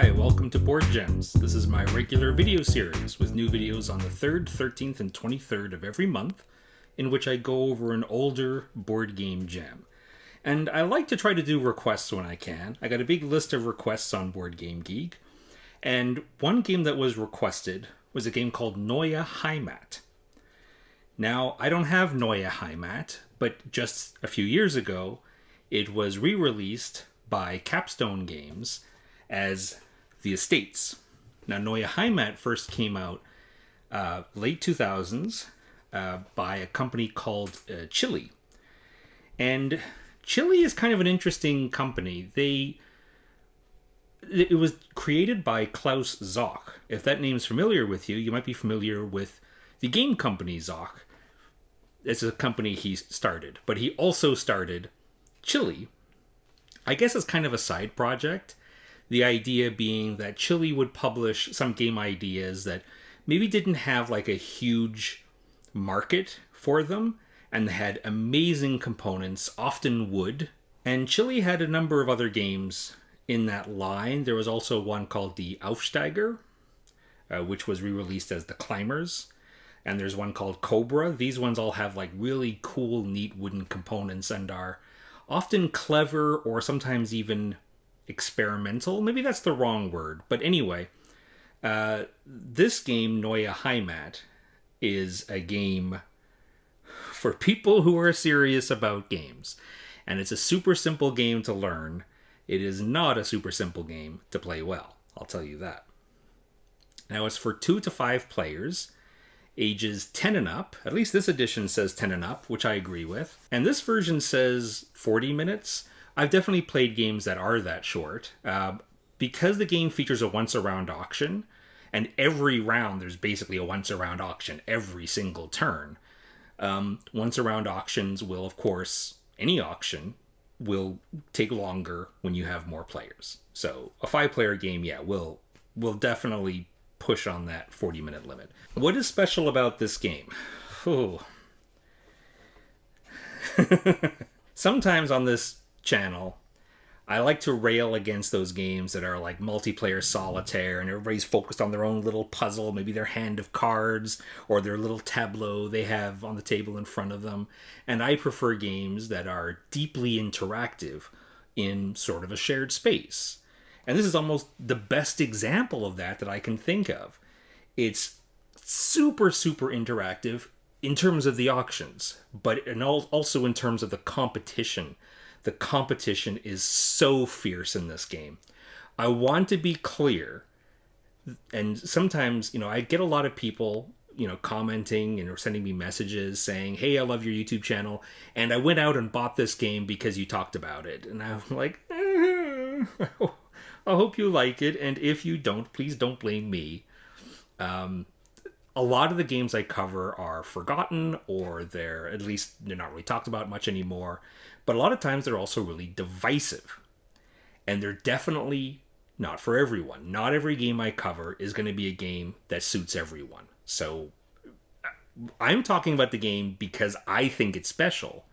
Hi, welcome to Board Gems. This is my regular video series with new videos on the 3rd, 13th, and 23rd of every month, in which I go over an older board game gem. And I like to try to do requests when I can. I got a big list of requests on Board Game Geek, and one game that was requested was a game called Neue Heimat. Now, I don't have Neue Heimat, but just a few years ago, it was re-released by Capstone games as The Estates. Now, Neue Heimat first came out late 2000s by a company called Chile. And Chile is kind of an interesting company. It was created by Klaus Zoch. If that name's familiar with you, you might be familiar with the game company Zoch. It's a company he started, but he also started Chile. I guess it's kind of a side project. The idea being that Chile would publish some game ideas that maybe didn't have like a huge market for them and had amazing components, often wood. And Chile had a number of other games in that line. There was also one called the Aufsteiger, which was re-released as the Climbers. And there's one called Cobra. These ones all have like really cool, neat wooden components and are often clever or sometimes even experimental. Maybe that's the wrong word. But anyway, this game, Neue Heimat, is a game for people who are serious about games. And it's a super simple game to learn. It is not a super simple game to play well. I'll tell you that. Now, it's for 2 to 5 players, ages 10 and up. At least this edition says 10 and up, which I agree with. And this version says 40 minutes. I've definitely played games that are that short. Because the game features a once-around auction, and every round there's basically a once-around auction every single turn. Once-around auctions will, of course, any auction will take longer when you have more players. So a 5-player game, yeah, will definitely push on that 40-minute limit. What is special about this game? Sometimes on this channel, I like to rail against those games that are like multiplayer solitaire and everybody's focused on their own little puzzle, maybe their hand of cards or their little tableau they have on the table in front of them. And I prefer games that are deeply interactive in sort of a shared space. And this is almost the best example of that I can think of. It's super, super interactive in terms of the auctions, but also in terms of the competition. The competition is so fierce in this game. I want to be clear, and sometimes, I get a lot of people, commenting and sending me messages saying, hey, I love your YouTube channel, and I went out and bought this game because you talked about it. And I'm like, I hope you like it, and if you don't, please don't blame me. A lot of the games I cover are forgotten, or they're not really talked about much anymore, but a lot of times they're also really divisive. And they're definitely not for everyone. Not every game I cover is going to be a game that suits everyone. So I'm talking about the game because I think it's special.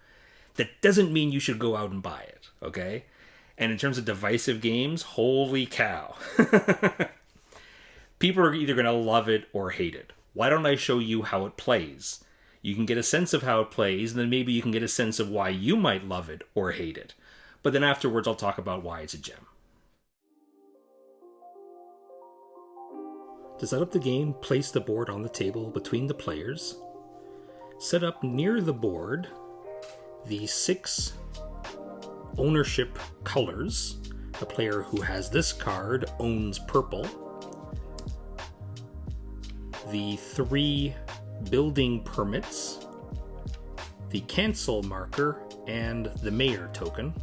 That doesn't mean you should go out and buy it, okay? And in terms of divisive games, holy cow. People are either going to love it or hate it. Why don't I show you how it plays? You can get a sense of how it plays, and then maybe you can get a sense of why you might love it or hate it. But then afterwards, I'll talk about why it's a gem. To set up the game, place the board on the table between the players. Set up near the board the 6 ownership colors. The player who has this card owns purple. The 3 building permits, the cancel marker, and the mayor token.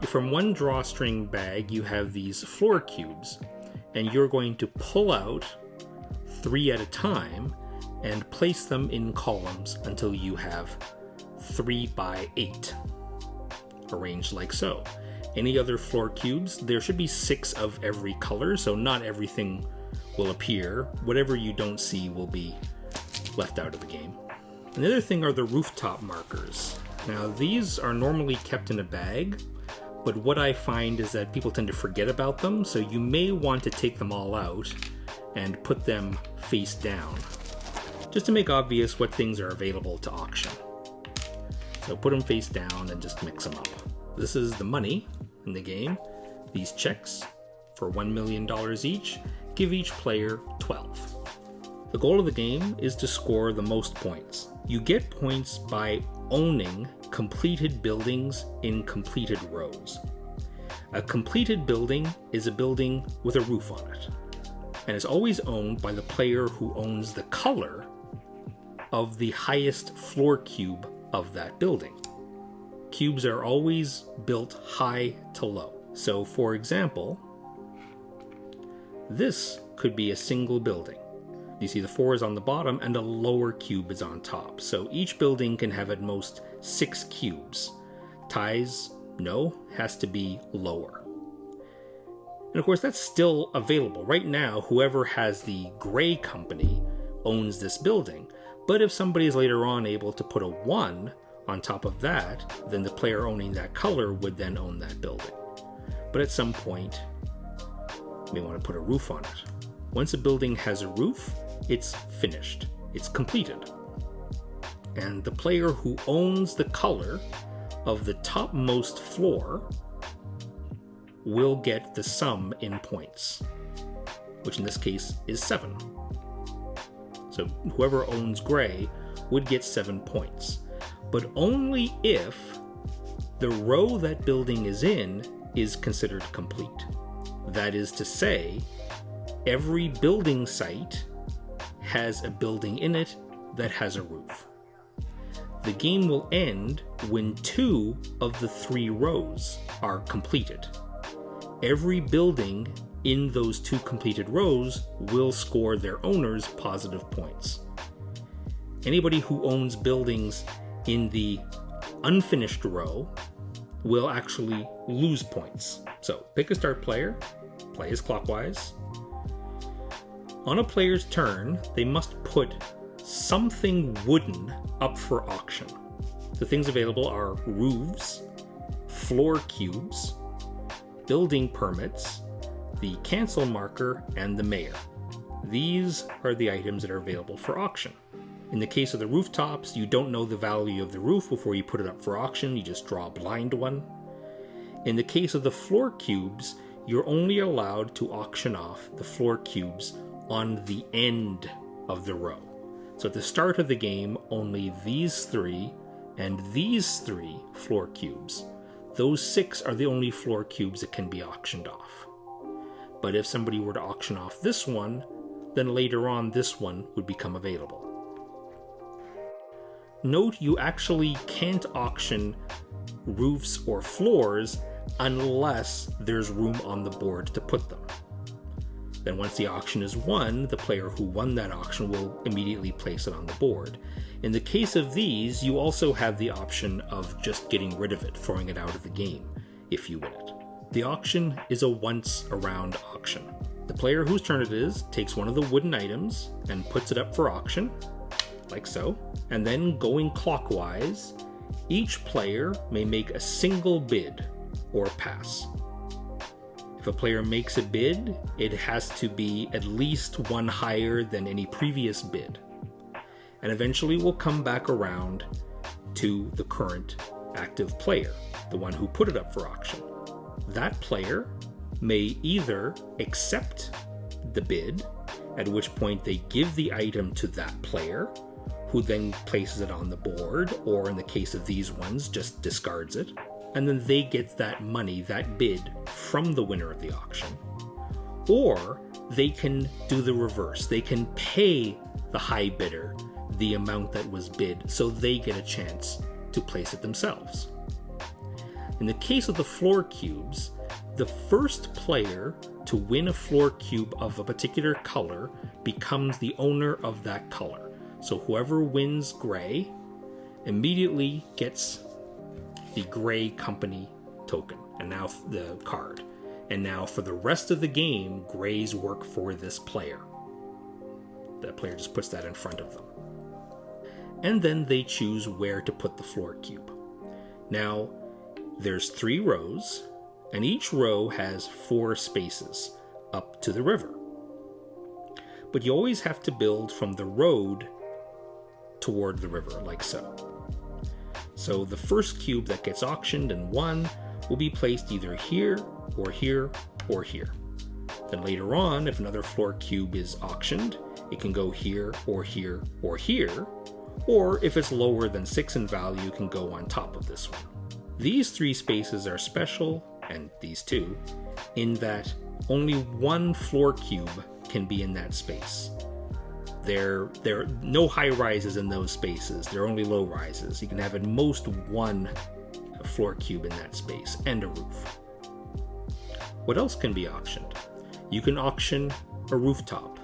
From one drawstring bag, you have these floor cubes, and you're going to pull out 3 at a time and place them in columns until you have 3 by 8, arranged like so. Any other floor cubes, there should be 6 of every color, so not everything will appear. Whatever you don't see will be left out of the game. And the other thing are the rooftop markers. Now, these are normally kept in a bag, but what I find is that people tend to forget about them, so you may want to take them all out and put them face down, just to make obvious what things are available to auction. So put them face down and just mix them up. This is the money in the game. These checks for $1 million each give each player 12. The goal of the game is to score the most points. You get points by owning completed buildings in completed rows. A completed building is a building with a roof on it, and is always owned by the player who owns the color of the highest floor cube of that building. Cubes are always built high to low. So, for example, this could be a single building. You see the 4 is on the bottom and a lower cube is on top. So each building can have at most 6 cubes. Ties, no, has to be lower. And of course that's still available. Right now, whoever has the gray company owns this building. But if somebody is later on able to put a 1 on top of that, then the player owning that color would then own that building. But at some point, you may want to put a roof on it. Once a building has a roof, it's finished. It's completed. And the player who owns the color of the topmost floor will get the sum in points, which in this case is 7. So whoever owns gray would get 7 points, but only if the row that building is in is considered complete. That is to say, every building site has a building in it that has a roof. The game will end when 2 of the 3 rows are completed. Every building in those 2 completed rows will score their owners positive points. Anybody who owns buildings in the unfinished row will actually lose points. So pick a start player, play as clockwise. On a player's turn, they must put something wooden up for auction. The things available are roofs, floor cubes, building permits, the cancel marker, and the mayor. These are the items that are available for auction. In the case of the rooftops, you don't know the value of the roof before you put it up for auction, you just draw a blind one. In the case of the floor cubes, you're only allowed to auction off the floor cubes on the end of the row. So at the start of the game, only these 3 and these 3 floor cubes. Those 6 are the only floor cubes that can be auctioned off. But if somebody were to auction off this one, then later on this one would become available. Note you actually can't auction roofs or floors unless there's room on the board to put them. Then once the auction is won, the player who won that auction will immediately place it on the board. In the case of these, you also have the option of just getting rid of it, throwing it out of the game, if you win it. The auction is a once-around auction. The player whose turn it is takes one of the wooden items and puts it up for auction, like so, and then going clockwise, each player may make a single bid or pass. If a player makes a bid, it has to be at least 1 higher than any previous bid, and eventually we'll come back around to the current active player, the one who put it up for auction. That player may either accept the bid, at which point they give the item to that player, who then places it on the board, or in the case of these ones, just discards it, and then they get that money, that bid, from the winner of the auction. Or they can do the reverse. They can pay the high bidder the amount that was bid, so they get a chance to place it themselves. In the case of the floor cubes, the first player to win a floor cube of a particular color becomes the owner of that color. So whoever wins gray immediately gets the gray company token, and now the card. And now for the rest of the game, grays work for this player. That player just puts that in front of them. And then they choose where to put the floor cube. Now, there's 3 rows, and each row has 4 spaces up to the river. But you always have to build from the road toward the river, like so. So the first cube that gets auctioned and won will be placed either here, or here, or here. Then later on, if another floor cube is auctioned, it can go here, or here, or here, or if it's lower than 6 in value, it can go on top of this one. These 3 spaces are special, and these 2, in that only 1 floor cube can be in that space. There are no high rises in those spaces, there are only low rises. You can have at most 1 floor cube in that space, and a roof. What else can be auctioned? You can auction a rooftop.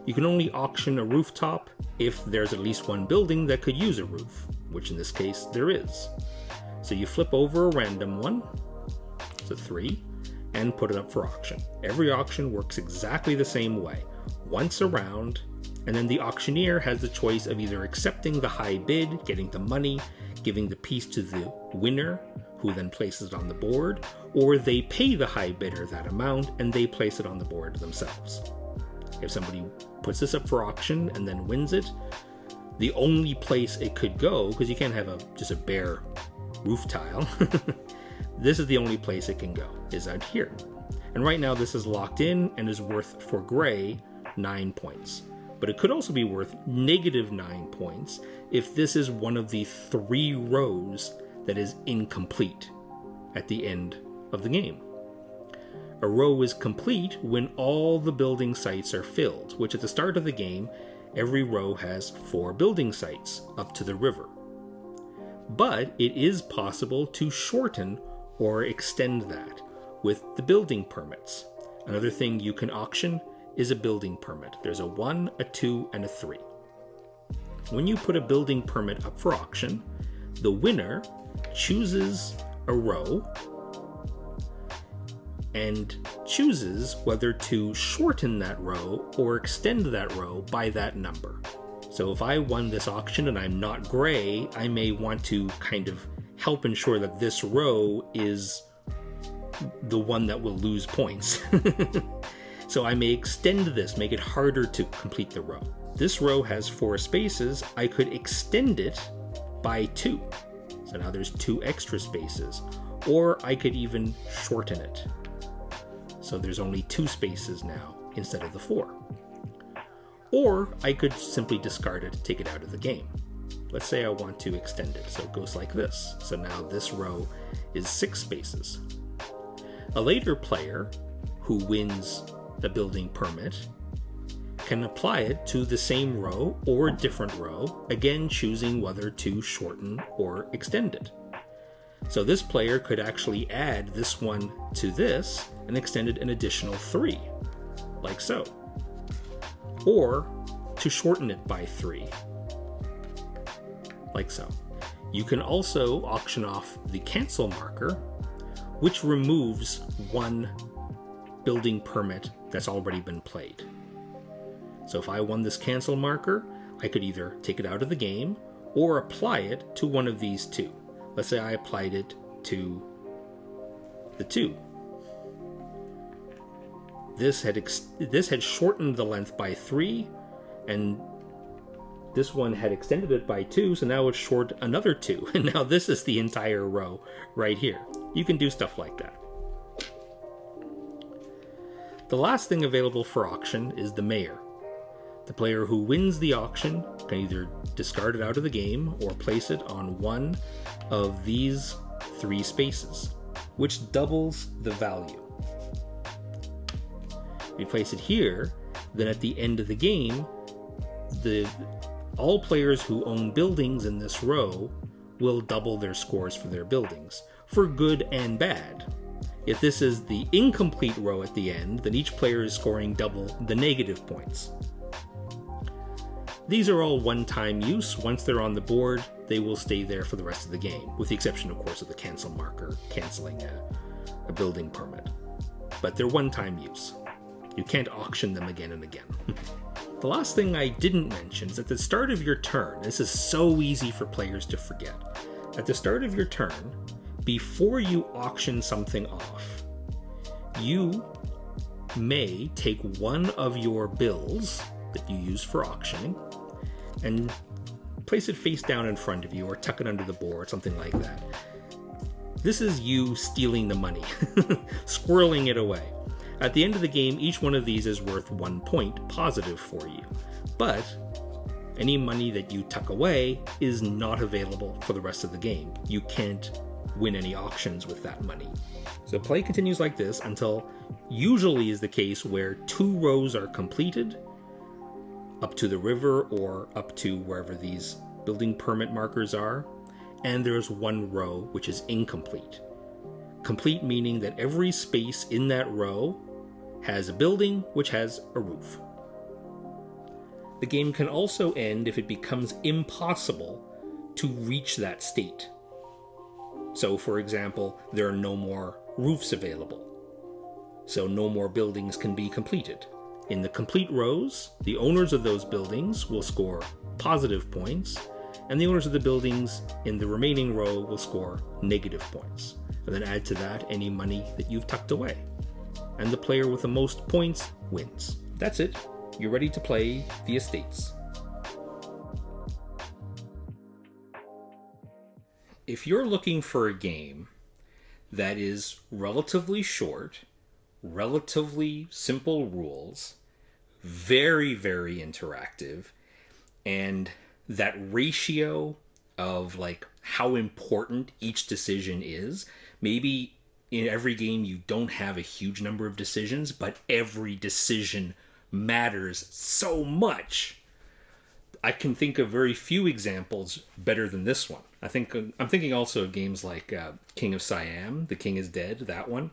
You can only auction a rooftop if there's at least 1 building that could use a roof, which in this case there is. So you flip over a random one, it's a 3, and put it up for auction. Every auction works exactly the same way. Once a round, and then the auctioneer has the choice of either accepting the high bid, getting the money, giving the piece to the winner, who then places it on the board, or they pay the high bidder that amount and they place it on the board themselves. If somebody puts this up for auction and then wins it, the only place it could go, because you can't have just a bare roof tile, this is the only place it can go, is out here. And right now this is locked in and is worth, for gray, 9 points. But it could also be worth -9 points if this is one of the 3 rows that is incomplete at the end of the game. A row is complete when all the building sites are filled, which at the start of the game, every row has 4 building sites up to the river. But it is possible to shorten or extend that with the building permits. Another thing you can auction is a building permit. There's a 1, a 2, and a 3. When you put a building permit up for auction, the winner chooses a row and chooses whether to shorten that row or extend that row by that number. So if I won this auction and I'm not gray, I may want to kind of help ensure that this row is the one that will lose points. So I may extend this, make it harder to complete the row. This row has 4 spaces. I could extend it by 2. So now there's 2 extra spaces. Or I could even shorten it. So there's only 2 spaces now instead of the 4. Or I could simply discard it, take it out of the game. Let's say I want to extend it, so it goes like this. So now this row is 6 spaces. A later player who wins the building permit can apply it to the same row or a different row, again choosing whether to shorten or extend it. So this player could actually add this one to this and extend it an additional 3, like so. Or to shorten it by 3, like so. You can also auction off the cancel marker, which removes 1 building permit that's already been played. So if I won this cancel marker, I could either take it out of the game or apply it to one of these 2. Let's say I applied it to the 2. This had shortened the length by 3, and this one had extended it by 2, so now it's short another 2, and now this is the entire row right here. You can do stuff like that. The last thing available for auction is the mayor. The player who wins the auction can either discard it out of the game or place it on one of these 3 spaces, which doubles the value. If you place it here, then at the end of the game, all players who own buildings in this row will double their scores for their buildings, for good and bad. If this is the incomplete row at the end, then each player is scoring double the negative points. These are all one-time use. Once they're on the board, they will stay there for the rest of the game, with the exception, of course, of the cancel marker, canceling a building permit. But they're one-time use. You can't auction them again and again. The last thing I didn't mention is at the start of your turn, this is so easy for players to forget. At the start of your turn, before you auction something off, you may take one of your bills that you use for auctioning and place it face down in front of you or tuck it under the board, something like that. This is you stealing the money, squirreling it away. At the end of the game, each one of these is worth 1 point positive for you. But any money that you tuck away is not available for the rest of the game. You can't win any auctions with that money. So play continues like this until usually is the case where 2 rows are completed up to the river or up to wherever these building permit markers are, and there's 1 row which is incomplete. Complete meaning that every space in that row has a building which has a roof. The game can also end if it becomes impossible to reach that state. So, for example, there are no more roofs available. So no more buildings can be completed. In the complete rows, the owners of those buildings will score positive points, and the owners of the buildings in the remaining row will score negative points. And then add to that any money that you've tucked away. And the player with the most points wins. That's it. You're ready to play the estates. If you're looking for a game that is relatively short, relatively simple rules, very, very interactive, and that ratio of like how important each decision is, maybe in every game you don't have a huge number of decisions, but every decision matters so much. I can think of very few examples better than this one. I'm thinking also of games like King of Siam, The King is Dead, that one.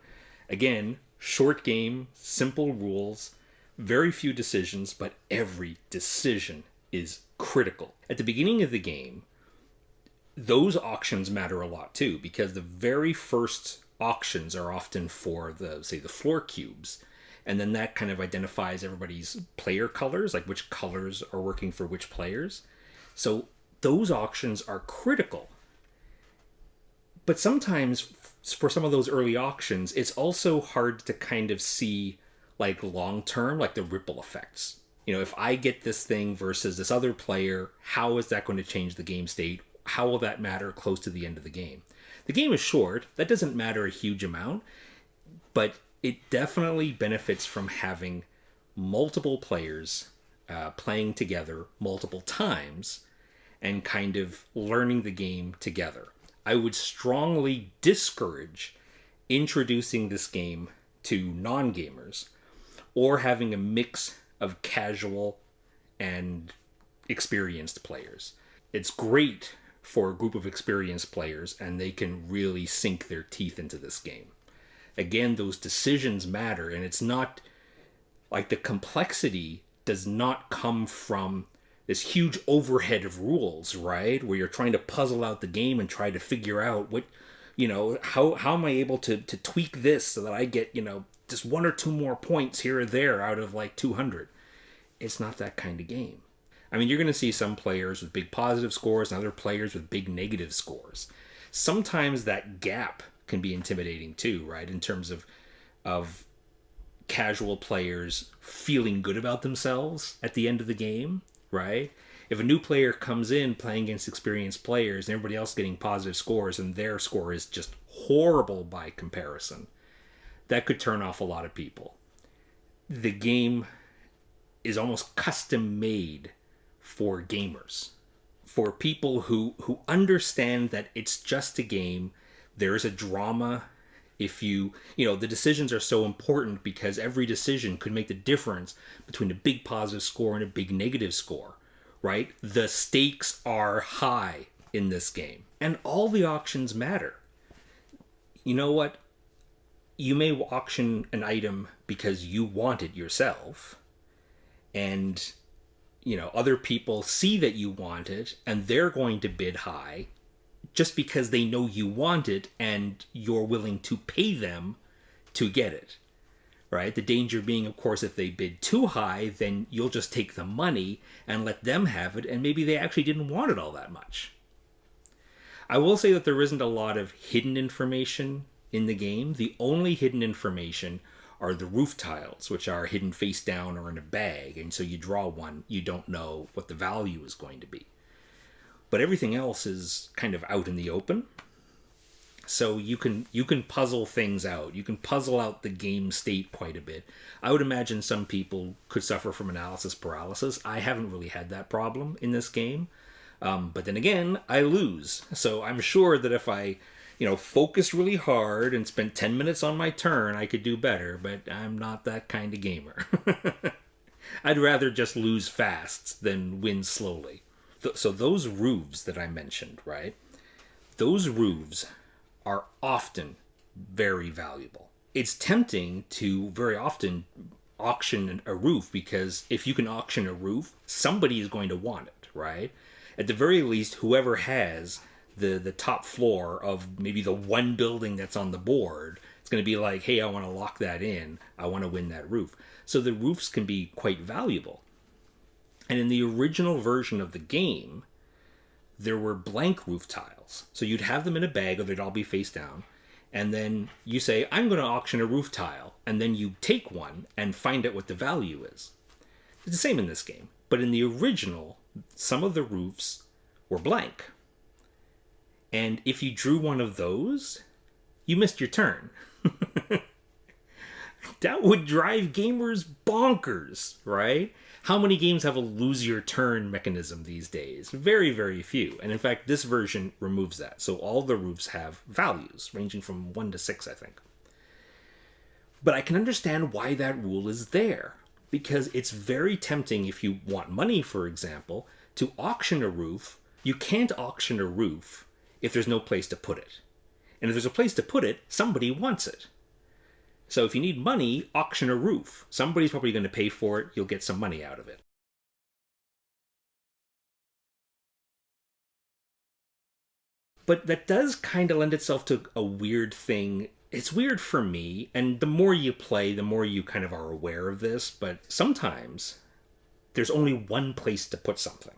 Again, short game, simple rules, very few decisions, but every decision is critical. At the beginning of the game, those auctions matter a lot too, because the very first auctions are often for the floor cubes. And then that kind of identifies everybody's player colors, like which colors are working for which players. So those auctions are critical. But sometimes for some of those early auctions, it's also hard to kind of see like long term, like the ripple effects. You know, if I get this thing versus this other player, how is that going to change the game state? How will that matter close to the end of the game? The game is short. That doesn't matter a huge amount. But it definitely benefits from having multiple players playing together multiple times and kind of learning the game together. I would strongly discourage introducing this game to non-gamers or having a mix of casual and experienced players. It's great for a group of experienced players, and they can really sink their teeth into this game. Again, those decisions matter, and it's not like the complexity does not come from this huge overhead of rules, right? Where you're trying to puzzle out the game and try to figure out what, you know, how am I able to tweak this so that I get, you know, just 1 or 2 more points here or there out of like 200. It's not that kind of game. I mean, you're going to see some players with big positive scores and other players with big negative scores. Sometimes that gap can be intimidating too, right? In terms of casual players feeling good about themselves at the end of the game, right? If a new player comes in playing against experienced players and everybody else getting positive scores and their score is just horrible by comparison, that could turn off a lot of people. The game is almost custom made for gamers, for people who understand that it's just a game. There's a drama. If you know, the decisions are so important because every decision could make the difference between a big positive score and a big negative score, right? The stakes are high in this game, and all the auctions matter. You know what? You may auction an item because you want it yourself, and you know, other people see that you want it and they're going to bid high just because they know you want it and you're willing to pay them to get it, right? The danger being, of course, if they bid too high, then you'll just take the money and let them have it, and maybe they actually didn't want it all that much. I will say that there isn't a lot of hidden information in the game. The only hidden information are the roof tiles, which are hidden face down or in a bag, and so you draw one, you don't know what the value is going to be. But everything else is kind of out in the open. So you can puzzle things out. You can puzzle out the game state quite a bit. I would imagine some people could suffer from analysis paralysis. I haven't really had that problem in this game. But then again, I lose. So I'm sure that if I, focused really hard and spent 10 minutes on my turn, I could do better. But I'm not that kind of gamer. I'd rather just lose fast than win slowly. So those roofs that I mentioned, right? Those roofs are often very valuable. It's tempting to very often auction a roof, because if you can auction a roof, somebody is going to want it, right? At the very least, whoever has the top floor of maybe the one building that's on the board, it's going to be like, hey, I want to lock that in. I want to win that roof. So the roofs can be quite valuable. And in the original version of the game, there were blank roof tiles. So you'd have them in a bag, or they'd all be face down. And then you say, I'm going to auction a roof tile. And then you take one and find out what the value is. It's the same in this game. But in the original, some of the roofs were blank. And if you drew one of those, you missed your turn. That would drive gamers bonkers, right? How many games have a lose your turn mechanism these days? Very, very few. And in fact, this version removes that. So all the roofs have values ranging from 1 to 6, I think. But I can understand why that rule is there, because it's very tempting if you want money, for example, to auction a roof. You can't auction a roof if there's no place to put it. And if there's a place to put it, somebody wants it. So if you need money, auction a roof. Somebody's probably going to pay for it. You'll get some money out of it. But that does kind of lend itself to a weird thing. It's weird for me, and the more you play, the more you kind of are aware of this, but sometimes there's only one place to put something,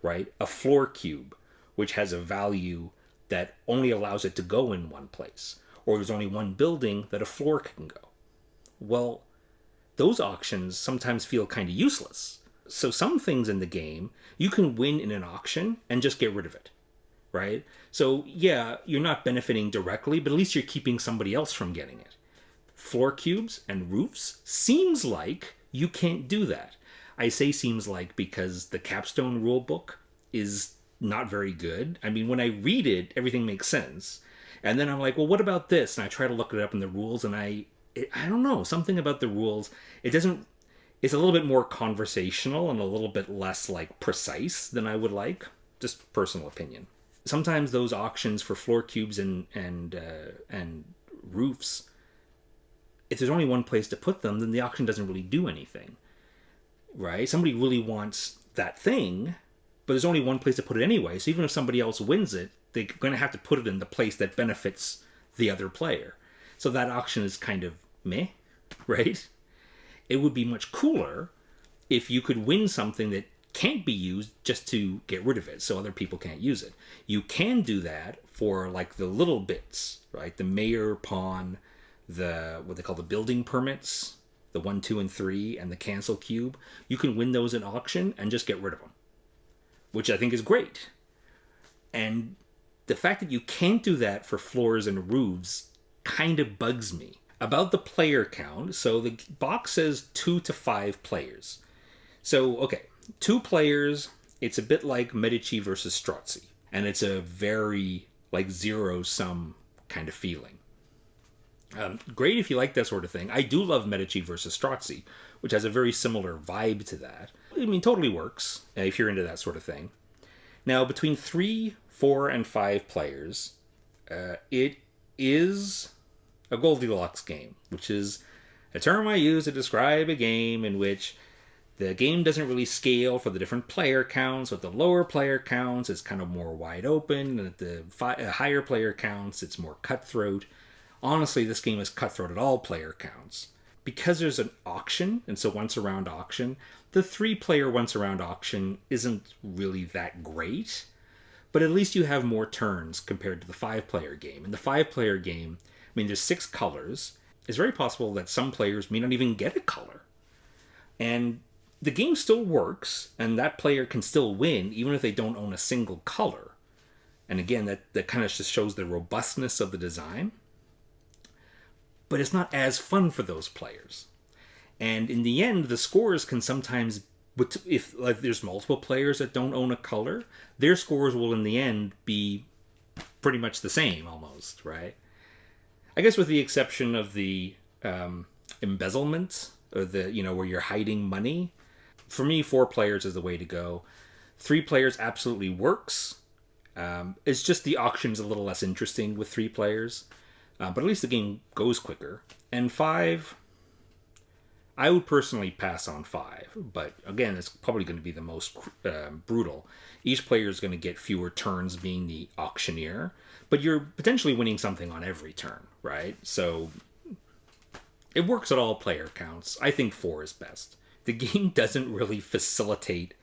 right? A floor cube, which has a value that only allows it to go in one place. Or there's only one building that a floor can go. Well, those auctions sometimes feel kind of useless. So some things in the game, you can win in an auction and just get rid of it, right? So yeah, you're not benefiting directly, but at least you're keeping somebody else from getting it. Floor cubes and roofs, seems like you can't do that. I say seems like because the Capstone rulebook is not very good. I mean, when I read it, everything makes sense. And then I'm like, well, what about this? And I try to look it up in the rules, and I don't know, something about the rules, it's a little bit more conversational and a little bit less like precise than I would like. Just personal opinion. Sometimes those auctions for floor cubes and roofs, if there's only one place to put them, then the auction doesn't really do anything, right? Somebody really wants that thing, but there's only one place to put it anyway. So even if somebody else wins it, they're going to have to put it in the place that benefits the other player. So that auction is kind of meh, right? It would be much cooler if you could win something that can't be used just to get rid of it so other people can't use it. You can do that for like the little bits, right? The mayor pawn, what they call the building permits, the 1, 2, and 3, and the cancel cube. You can win those in auction and just get rid of them, which I think is great. And the fact that you can't do that for floors and roofs kind of bugs me. About the player count, so the box says 2 to 5 players. So, okay, 2 players, it's a bit like Medici versus Strozzi. And it's a very, like, zero-sum kind of feeling. Great if you like that sort of thing. I do love Medici versus Strozzi, which has a very similar vibe to that. I mean, totally works if you're into that sort of thing. Now, between 3, 4, and 5 players, it is a Goldilocks game, which is a term I use to describe a game in which the game doesn't really scale for the different player counts. With the lower player counts, it's kind of more wide open, and at the higher player counts, it's more cutthroat. Honestly, this game is cutthroat at all player counts. Because there's an auction, and so once around auction, the 3-player once around auction isn't really that great, but at least you have more turns compared to the 5-player game. In the 5-player game, I mean, there's 6 colors, it's very possible that some players may not even get a color. And the game still works, and that player can still win, even if they don't own a single color. And again, that kind of just shows the robustness of the design. But it's not as fun for those players. And in the end, the scores can sometimes, if like there's multiple players that don't own a color, their scores will in the end be pretty much the same almost, right? I guess with the exception of the embezzlement, or the, where you're hiding money. For me, 4 players is the way to go. 3 players absolutely works. It's just the auction's a little less interesting with 3 players. But at least the game goes quicker. And 5, I would personally pass on 5. But again, it's probably going to be the most brutal. Each player is going to get fewer turns being the auctioneer. But you're potentially winning something on every turn, right? So it works at all player counts. I think 4 is best. The game doesn't really facilitate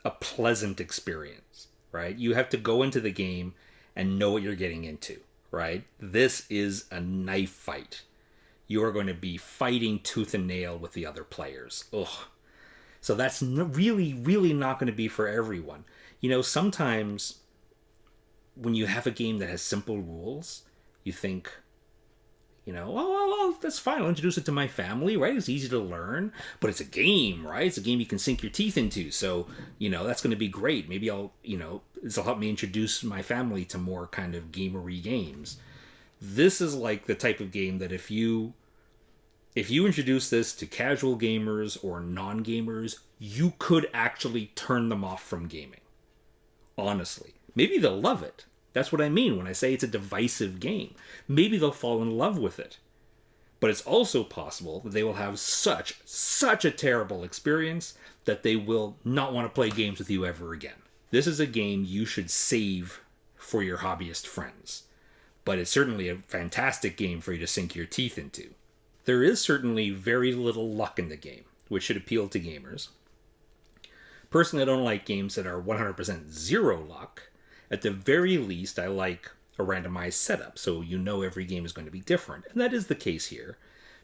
a pleasant experience, right? You have to go into the game and know what you're getting into, right? This is a knife fight. You are going to be fighting tooth and nail with the other players. Ugh. So that's really, really not going to be for everyone. Sometimes when you have a game that has simple rules, you think, well, that's fine. I'll introduce it to my family, right? It's easy to learn, but it's a game, right? It's a game you can sink your teeth into. So, that's going to be great. Maybe this will help me introduce my family to more kind of gamery games. This is like the type of game that if you introduce this to casual gamers or non-gamers, you could actually turn them off from gaming. Honestly. Maybe they'll love it. That's what I mean when I say it's a divisive game. Maybe they'll fall in love with it. But it's also possible that they will have such a terrible experience that they will not want to play games with you ever again. This is a game you should save for your hobbyist friends. But it's certainly a fantastic game for you to sink your teeth into. There is certainly very little luck in the game, which should appeal to gamers. Personally, I don't like games that are 100% zero luck. At the very least, I like a randomized setup, so every game is going to be different. And that is the case here,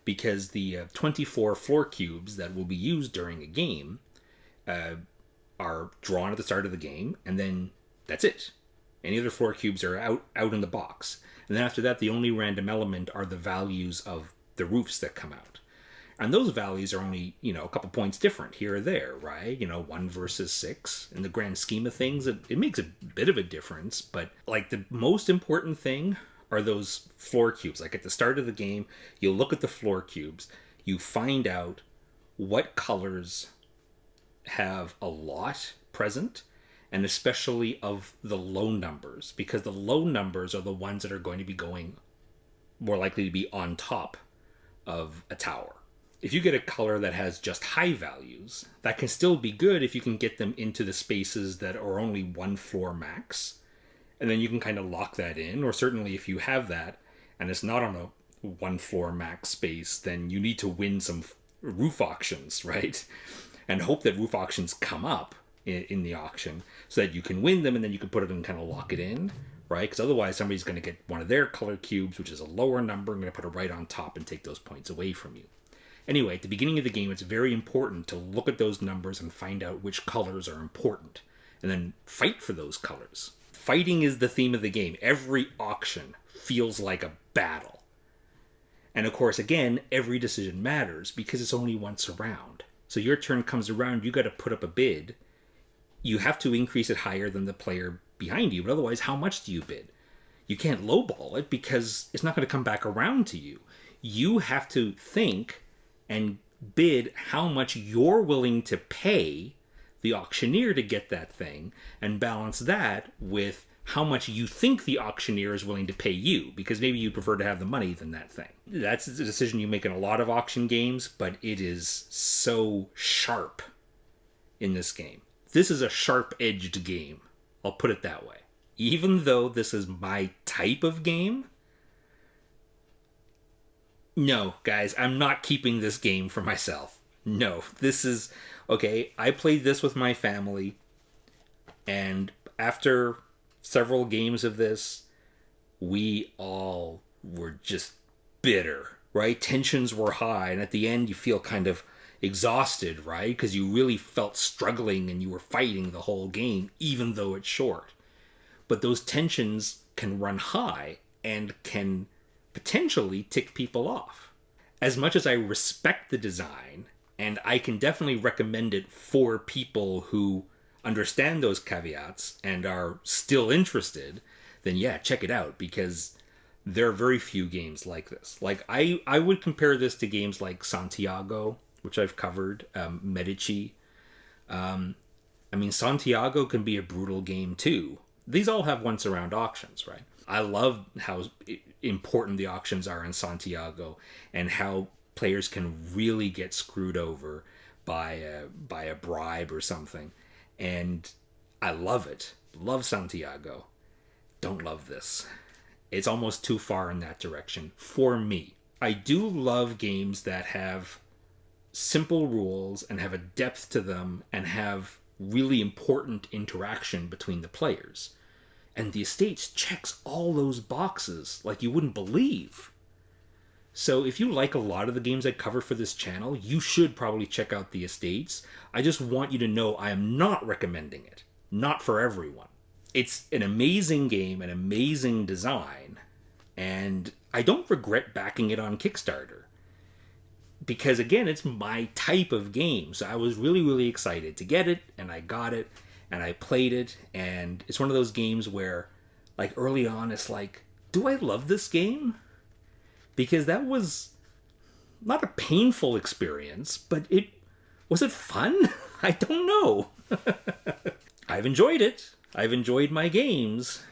because the 24 floor cubes that will be used during a game are drawn at the start of the game, and then that's it. Any other floor cubes are out in the box. And then after that, the only random element are the values of the roofs that come out. And those values are only, a couple points different here or there, right? 1 versus 6. In the grand scheme of things, it makes a bit of a difference. But, the most important thing are those floor cubes. At the start of the game, you look at the floor cubes. You find out what colors have a lot present, and especially of the low numbers. Because the low numbers are the ones that are going to be going more likely to be on top of a tower. If you get a color that has just high values, that can still be good if you can get them into the spaces that are only 1 floor max. And then you can kind of lock that in. Or certainly if you have that and it's not on a 1 floor max space, then you need to win some roof auctions, right? And hope that roof auctions come up in the auction so that you can win them and then you can put it and kind of lock it in, right? Because otherwise somebody's going to get one of their color cubes, which is a lower number, and going to put it right on top and take those points away from you. Anyway, at the beginning of the game, it's very important to look at those numbers and find out which colors are important, and then fight for those colors. Fighting is the theme of the game. Every auction feels like a battle. And of course, again, every decision matters because it's only once around. So your turn comes around, you got to put up a bid. You have to increase it higher than the player behind you, but otherwise, how much do you bid? You can't lowball it because it's not going to come back around to you. You have to think and bid how much you're willing to pay the auctioneer to get that thing, and balance that with how much you think the auctioneer is willing to pay you, because maybe you prefer to have the money than that thing. That's a decision you make in a lot of auction games, but it is so sharp in this game. This is a sharp-edged game. I'll put it that way. Even though this is my type of game, no, guys, I'm not keeping this game for myself. No, this is... Okay, I played this with my family, and after several games of this, we all were just bitter right? Tensions were high, and at the end you feel kind of exhausted, right? Because you really felt struggling and you were fighting the whole game, even though it's short. But those tensions can run high and can potentially tick people off. As much as I respect the design, and I can definitely recommend it for people who understand those caveats and are still interested, then yeah, check it out, because there are very few games like this. Like, I would compare this to games like Santiago, which I've covered, Medici. I mean, Santiago can be a brutal game too. These all have once around auctions, right? I love how important the auctions are in Santiago, and how players can really get screwed over by a bribe or something. And I love it. Love Santiago. Don't love this. It's almost too far in that direction for me. I do love games that have simple rules and have a depth to them and have really important interaction between the players. And the Estates checks all those boxes like you wouldn't believe. So if you like a lot of the games I cover for this channel, you should probably check out the Estates. I just want you to know I am not recommending it. Not for everyone. It's an amazing game, an amazing design, and I don't regret backing it on Kickstarter. Because again, it's my type of game. So I was really, really excited to get it, and I got it, and I played it, and it's one of those games where, like, early on, it's like, do I love this game? Because that was not a painful experience, but was it fun? I don't know. I've enjoyed it. I've enjoyed my games.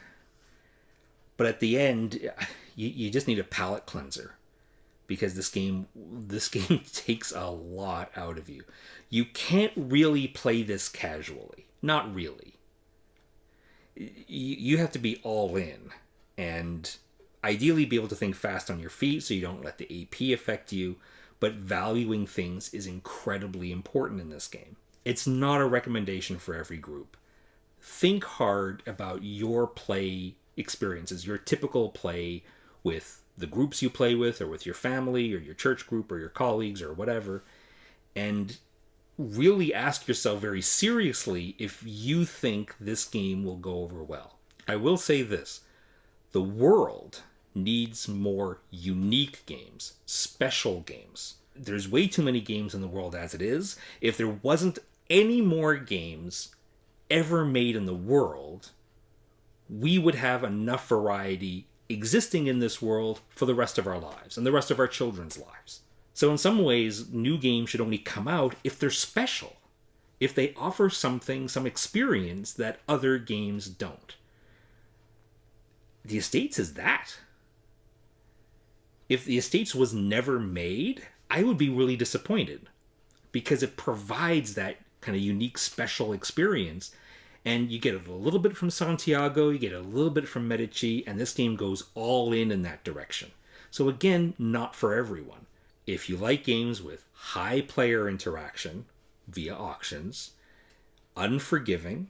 But at the end, you just need a palate cleanser. Because this game takes a lot out of you. You can't really play this casually. Not really. You have to be all in. And ideally be able to think fast on your feet so you don't let the AP affect you. But valuing things is incredibly important in this game. It's not a recommendation for every group. Think hard about your play experiences, your typical play with the groups you play with, or with your family, or your church group, or your colleagues, or whatever, and really ask yourself very seriously if you think this game will go over well. I will say this. The world needs more unique games, special games. There's way too many games in the world as it is. If there wasn't any more games ever made in the world, we would have enough variety existing in this world for the rest of our lives and the rest of our children's lives. So in some ways, new games should only come out if they're special, if they offer something, some experience that other games don't. The Estates is that. If the Estates was never made, I would be really disappointed, because it provides that kind of unique, special experience. And you get a little bit from Santiago, you get a little bit from Medici, and this game goes all in that direction. So again, not for everyone. If you like games with high player interaction via auctions, unforgiving,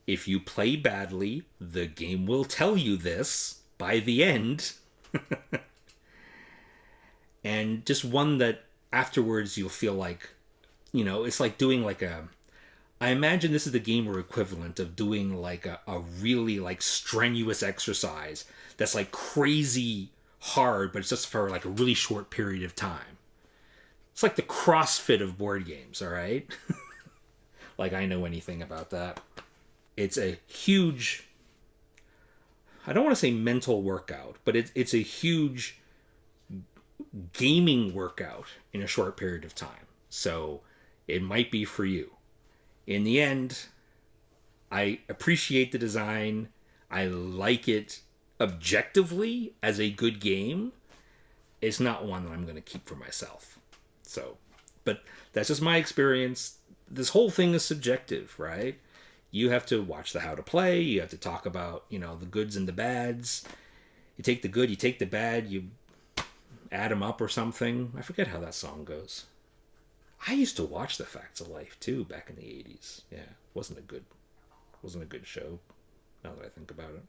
if you play badly, the game will tell you this by the end. And just one that afterwards you'll feel like, it's like doing like I imagine this is the gamer equivalent of doing like a really like strenuous exercise that's like crazy hard, but it's just for like a really short period of time. It's like the CrossFit of board games, all right? Like I know anything about that. It's a huge, I don't want to say mental workout, but it's a huge gaming workout in a short period of time. So it might be for you. In the end, I appreciate the design. I like it objectively as a good game. It's not one that I'm going to keep for myself. So, but that's just my experience. This whole thing is subjective, right? You have to watch the how to play. You have to talk about, the goods and the bads. You take the good, you take the bad, you add them up or something. I forget how that song goes. I used to watch The Facts of Life too back in the 80s. Yeah, wasn't a good show, now that I think about it.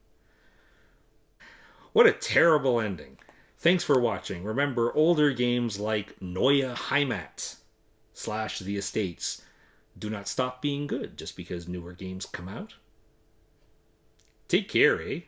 What a terrible ending. Thanks for watching. Remember, older games like Neue Heimat / The Estates do not stop being good just because newer games come out. Take care, eh?